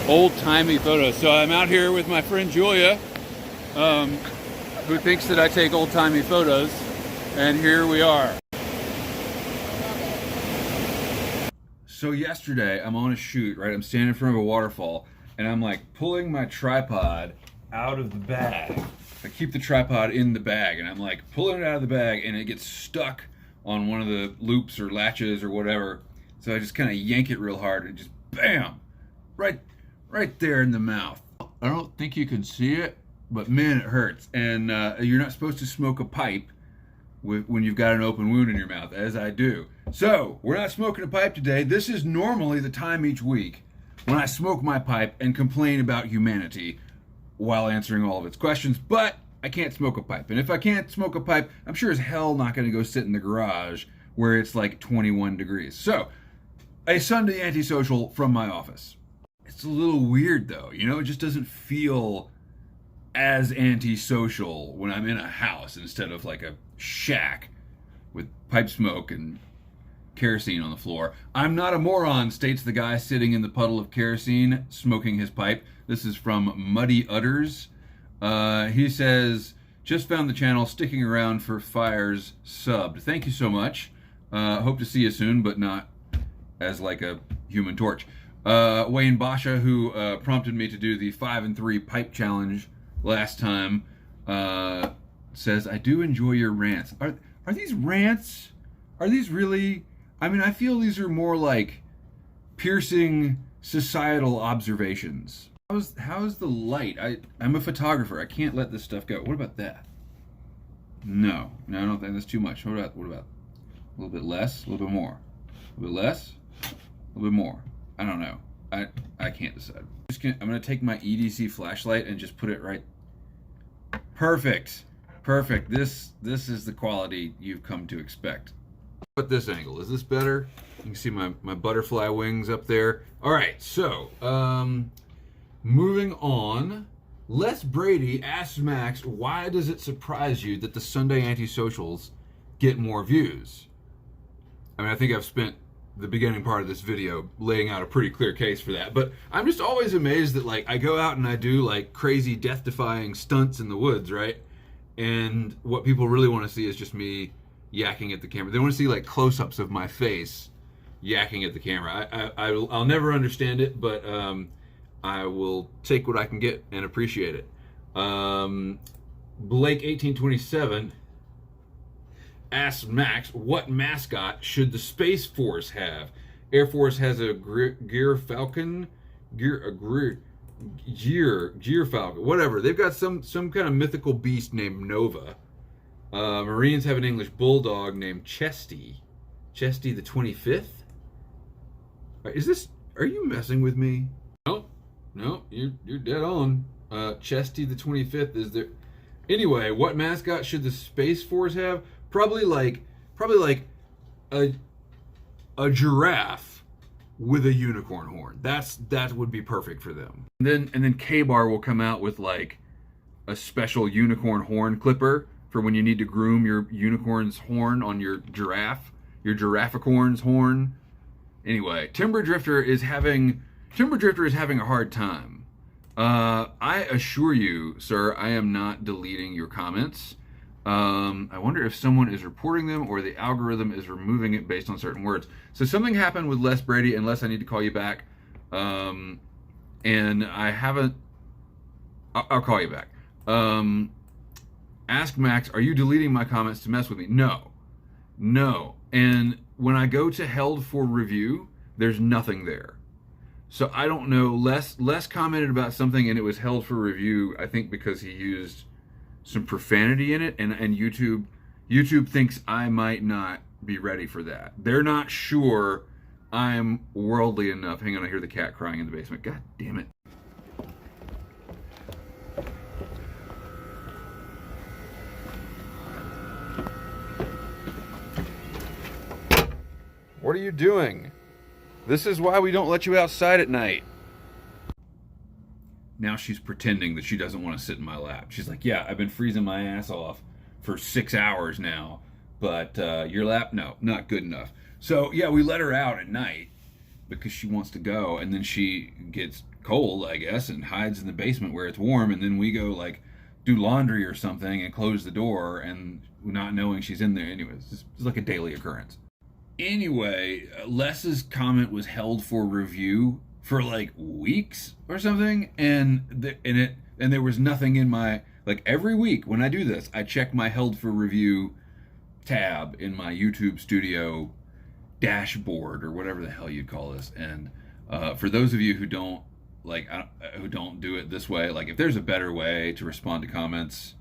old-timey photos. So I'm out here with my friend Julia, who thinks that I take old-timey photos, and here we are. So yesterday, I'm on a shoot, right? I'm standing in front of a waterfall, and I'm like pulling my tripod out of the bag. I keep the tripod in the bag, and I'm like pulling it out of the bag, and it gets stuck on one of the loops or latches or whatever. So I just kind of yank it real hard, and just bam, right there in the mouth. I don't think you can see it, but man, it hurts. And you're not supposed to smoke a pipe when you've got an open wound in your mouth, as I do. So we're not smoking a pipe today. This is normally the time each week when I smoke my pipe and complain about humanity while answering all of its questions, but I can't smoke a pipe. And if I can't smoke a pipe, I'm sure as hell not gonna go sit in the garage where it's like 21 degrees. So, a Sunday antisocial from my office. It's a little weird though, you know, it just doesn't feel as antisocial when I'm in a house instead of like a shack with pipe smoke and kerosene on the floor. I'm not a moron, states the guy sitting in the puddle of kerosene smoking his pipe. This is from Muddy Udders. He says, just found the channel, sticking around for Fires subbed. Thank you so much. Hope to see you soon, but not as like a human torch. Wayne Basha, who prompted me to do the 5 and 3 pipe challenge last time, says, I do enjoy your rants. Are these rants? Are these really? I mean, I feel these are more like piercing societal observations. How's the light? I'm a photographer. I can't let this stuff go. What about that? No, I don't think that's too much. What about a little bit less, a little bit more, a little bit less, a little bit more? I don't know. I can't decide. I'm gonna take my EDC flashlight and just put it right. Perfect. This is the quality you've come to expect. At this angle, is this better? You can see my butterfly wings up there. All right, so moving on. Les Brady asks Max, why does it surprise you that the Sunday Antisocials get more views? I mean, I think I've spent the beginning part of this video laying out a pretty clear case for that, but I'm just always amazed that like I go out and I do like crazy death-defying stunts in the woods, right? And what people really want to see is just me yakking at the camera. They want to see like close-ups of my face yakking at the camera. I'll never understand it, but I will take what I can get and appreciate it. Blake 1827 asks Max, what mascot should the Space Force have? Air Force has a Gear Falcon, Gear Falcon, whatever. They've got some kind of mythical beast named Nova. Marines have an English bulldog named Chesty the 25th. Are you messing with me? No, you're dead on. Chesty the 25th is there. Anyway, what mascot should the Space Force have? Probably like a giraffe with a unicorn horn. That would be perfect for them. And then K-Bar will come out with like a special unicorn horn clipper for when you need to groom your unicorn's horn on your girafficorn's horn. Anyway, Timber Drifter is having a hard time. I assure you, sir, I am not deleting your comments. I wonder if someone is reporting them or the algorithm is removing it based on certain words. So something happened with Les Brady, unless I need to call you back. And I haven't. I'll call you back. Ask Max, are you deleting my comments to mess with me? No. And when I go to held for review, there's nothing there. So I don't know. Les commented about something and it was held for review, I think because he used some profanity in it, and YouTube thinks I might not be ready for that. They're not sure I'm worldly enough. Hang on, I hear the cat crying in the basement. God damn it. What are you doing? This is why we don't let you outside at night. Now she's pretending that she doesn't want to sit in my lap. She's like, yeah, I've been freezing my ass off for 6 hours now, but your lap, no, not good enough. So yeah, we let her out at night because she wants to go, and then she gets cold, I guess, and hides in the basement where it's warm, and then we go like do laundry or something and close the door and not knowing she's in there. Anyways, it's like a daily occurrence. Anyway, Les's comment was held for review for like weeks or something, and there was nothing in my, like, every week when I do this, I check my held for review tab in my YouTube Studio dashboard or whatever the hell you'd call this. And for those of you who don't who don't do it this way, like, if there's a better way to respond to comments,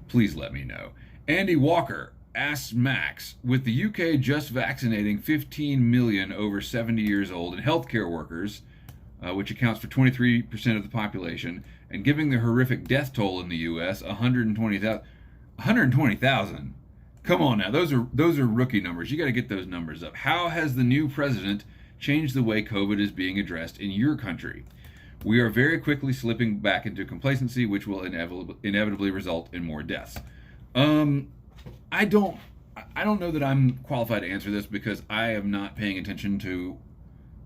please let me know. Andy Walker asks Max, with the UK just vaccinating 15 million over 70 years old and healthcare workers, which accounts for 23% of the population, and giving the horrific death toll in the US 120,000. 120,000. Come on now, those are rookie numbers. You got to get those numbers up. How has the new president changed the way COVID is being addressed in your country? We are very quickly slipping back into complacency, which will inevitably result in more deaths. I don't know that I'm qualified to answer this because I am not paying attention to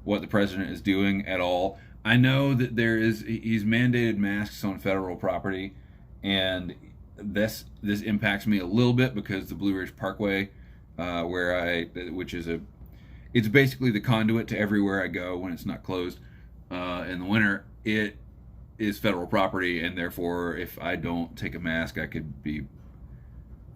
what the president is doing at all. I know that he's mandated masks on federal property, and this impacts me a little bit because the Blue Ridge Parkway, it's basically the conduit to everywhere I go when it's not closed in the winter. It is federal property, and therefore, if I don't take a mask, I could be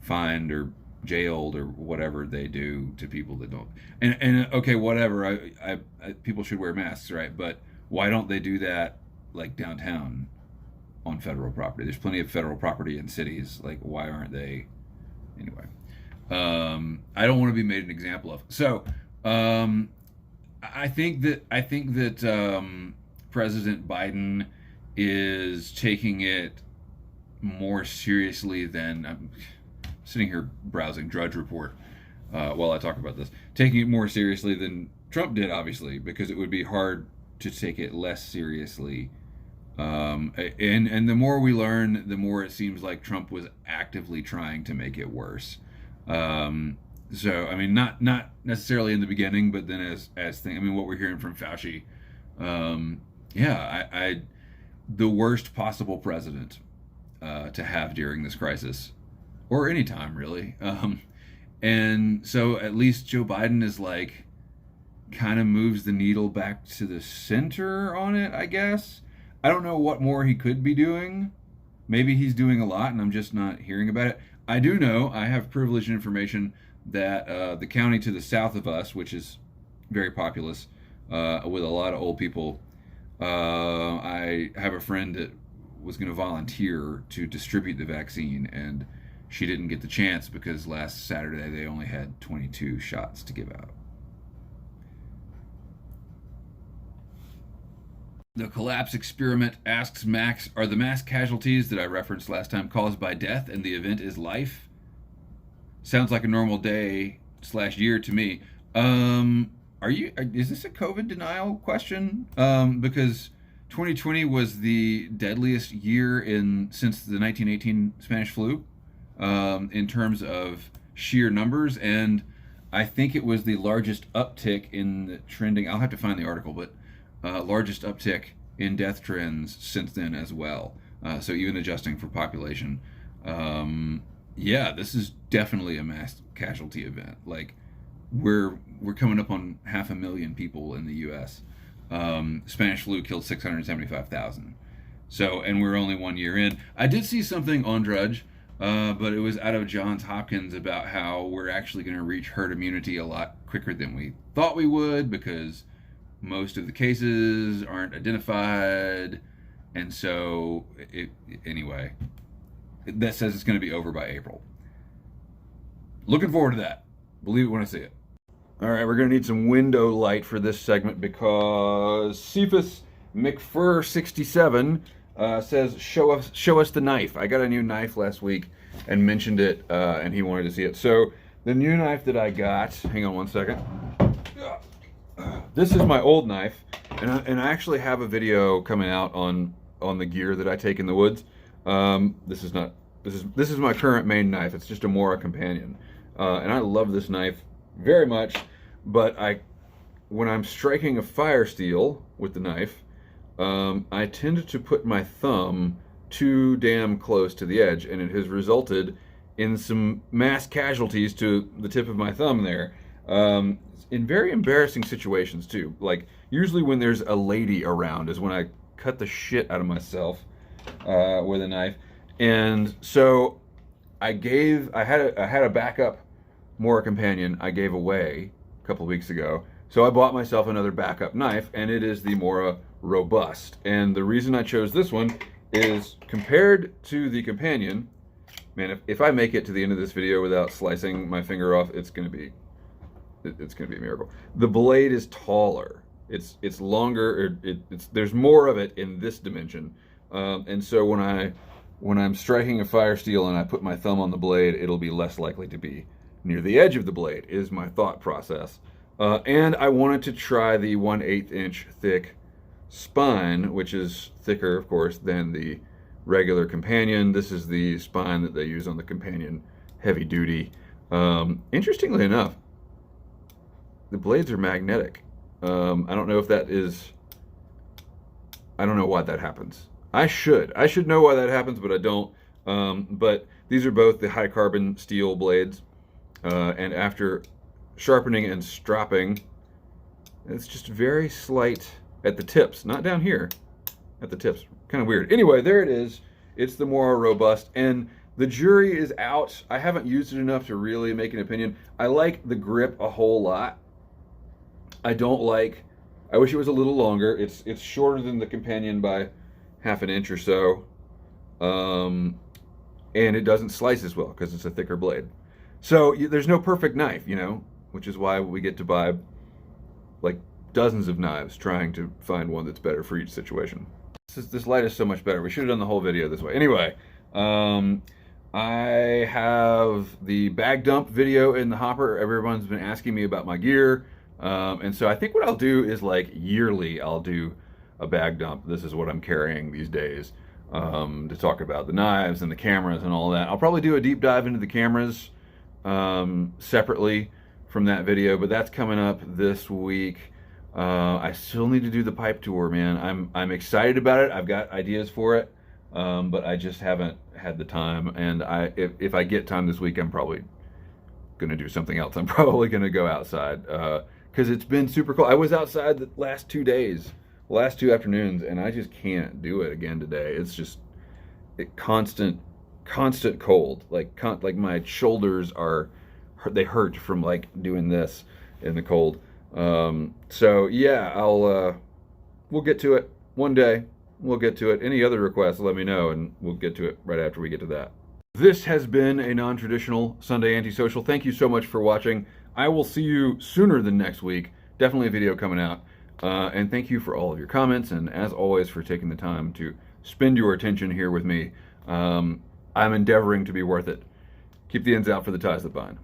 fined or jailed or whatever they do to people that don't. And okay, whatever. I people should wear masks, right? But why don't they do that like downtown on federal property? There's plenty of federal property in cities. Like, why aren't they? Anyway, I don't want to be made an example of. So, I think that President Biden is taking it more seriously than I'm sitting here browsing Drudge Report while I talk about this. Taking it more seriously than Trump did, obviously, because it would be hard to take it less seriously. And the more we learn, the more it seems like Trump was actively trying to make it worse. So, I mean, not necessarily in the beginning, but then as things, I mean, what we're hearing from Fauci, the worst possible president to have during this crisis, or any time really. And so at least Joe Biden is like, kind of moves the needle back to the center on it, I guess. I don't know what more he could be doing. Maybe he's doing a lot and I'm just not hearing about it. I do know, I have privileged information that the county to the south of us, which is very populous, with a lot of old people, I have a friend that was going to volunteer to distribute the vaccine, and she didn't get the chance because last Saturday they only had 22 shots to give out. The Collapse Experiment asks Max, are the mass casualties that I referenced last time caused by death and the event is life? Sounds like a normal day/year to me. Is this a COVID denial question? Because 2020 was the deadliest year since the 1918 Spanish flu, in terms of sheer numbers, and I think it was the largest uptick in the trending. I'll have to find the article, but largest uptick in death trends since then as well. So even adjusting for population, this is definitely a mass casualty event. Like, we're coming up on 500,000 people in the U.S. Spanish flu killed 675,000. So, and we're only 1 year in. I did see something on Drudge, but it was out of Johns Hopkins about how we're actually going to reach herd immunity a lot quicker than we thought we would because most of the cases aren't identified. And so, anyway, that says it's going to be over by April. Looking forward to that. Believe it when I see it. All right, we're going to need some window light for this segment because Cephas McFur67 says, show us the knife. I got a new knife last week and mentioned it, and he wanted to see it. So the new knife that I got, hang on one second. This is my old knife, and I actually have a video coming out on the gear that I take in the woods. This is my current main knife. It's just a Mora Companion, and I love this knife very much, but I when I'm striking a fire steel with the knife, I tend to put my thumb too damn close to the edge, and it has resulted in some mass casualties to the tip of my thumb there. In very embarrassing situations too. Like usually when there's a lady around is when I cut the shit out of myself with a knife. And so I had a backup Mora companion I gave away a couple of weeks ago. So I bought myself another backup knife, and it is the Mora Robust. And the reason I chose this one is compared to the companion, man, if I make it to the end of this video without slicing my finger off, it's gonna be a miracle. The blade is taller. It's longer. There's more of it in this dimension, and so when I'm striking a fire steel and I put my thumb on the blade, it'll be less likely to be near the edge of the blade. Is my thought process. And I wanted to try the 1/8 inch thick spine, which is thicker, of course, than the regular companion. This is the spine that they use on the companion heavy duty. Interestingly enough, the blades are magnetic. I don't know if that is, I don't know why that happens. I should know why that happens, but I don't. But these are both the high carbon steel blades. And after sharpening and stropping, it's just very slight at the tips, not down here, at the tips. Kind of weird. Anyway, there it is. It's the Mora Robust, and the jury is out. I haven't used it enough to really make an opinion. I like the grip a whole lot. I wish it was a little longer. It's shorter than the companion by half an inch or so. And it doesn't slice as well because it's a thicker blade. So there's no perfect knife, you know, which is why we get to buy like dozens of knives trying to find one that's better for each situation. This light is so much better. We should have done the whole video this way. Anyway, I have the bag dump video in the hopper. Everyone's been asking me about my gear. And so I think what I'll do is like yearly, I'll do a bag dump. This is what I'm carrying these days, to talk about the knives and the cameras and all that. I'll probably do a deep dive into the cameras separately from that video, but that's coming up this week. I still need to do the pipe tour, man. I'm excited about it. I've got ideas for it, but I just haven't had the time. And if I get time this week, I'm probably gonna do something else. I'm probably gonna go outside because it's been super cold. I was outside the last 2 days, last 2 afternoons, and I just can't do it again today. It's just constant cold. Like my shoulders they hurt from like doing this in the cold. So yeah, we'll get to it one day. We'll get to it. Any other requests, let me know, and we'll get to it right after we get to that. This has been a non-traditional Sunday Antisocial. Thank you so much for watching. I will see you sooner than next week. Definitely a video coming out. And thank you for all of your comments, and as always, for taking the time to spend your attention here with me. I'm endeavoring to be worth it. Keep the ends out for the ties that bind.